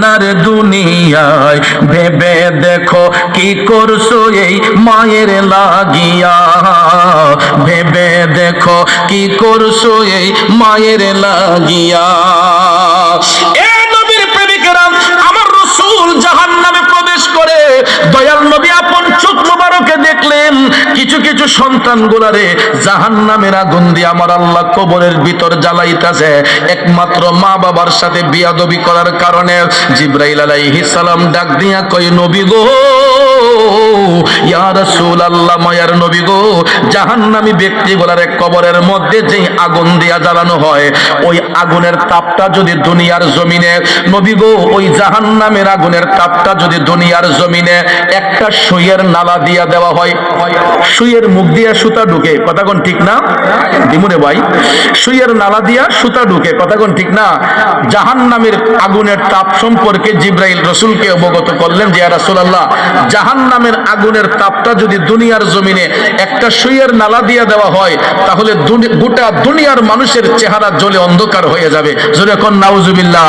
আপনার দুনিয়ায়, ভেবে দেখো কি করছো এই মায়ের লাগিয়া, ভেবে দেখো কি করছো এই মায়ের লাগিয়া। এ নবীর প্রেমিকেরা, আমার রাসূল জাহান্নামে প্রবেশ করে দয়াল নবী আপন চোখ মোবারকে দেখলেন কিছু কিছু সন্তানগুলারে জাহান্নামের আগুন দিয়ে আমার আল্লাহ কবরের ভিতর জ্বালাইতেছে। একমাত্র মা বাবার সাথে বিয়াদবি করার কারণে জিবরাইল আলাইহিস সালাম ডাক দিয়া কয়, নবী গো, ইয়া রাসূলুল্লাহ, মায়ার নবী গো, জাহান্নামী ব্যক্তিগুলার কবরের মধ্যে যে আগুন দিয়া জ্বালানো হয়, ওই আগুনের তাপটা যদি দুনিয়ার জমিনে, নবী গো, ওই জাহান্নামের আগুনের তাপটা যদি দুনিয়ার জমিনে একটা সুইয়ের নালা দিয়া দেওয়া হয়, সুইয়ের মুখ দিয়া সুতা ঢুকে, কথা কোন ঠিক না দিমুনে ভাই? সুইয়ের নালা দিয়া সুতা ঢুকে, কথা কোন ঠিক না? জাহান্নামের আগুনের তাপ সম্পর্কে জিবরাইল রাসূলকে অবগত করলেন যে, ইয়া রাসূলুল্লাহ, জাহান্নামের আগুনের তাপটা যদি দুনিয়ার জমিনে একটা সুইয়ের নালা দিয়া দেওয়া হয়, তাহলে গোটা দুনিয়ার মানুষের চেহারা জ্বলে অন্ধকার হয়ে যাবে। জোরে কোন নাউজুবিল্লাহ।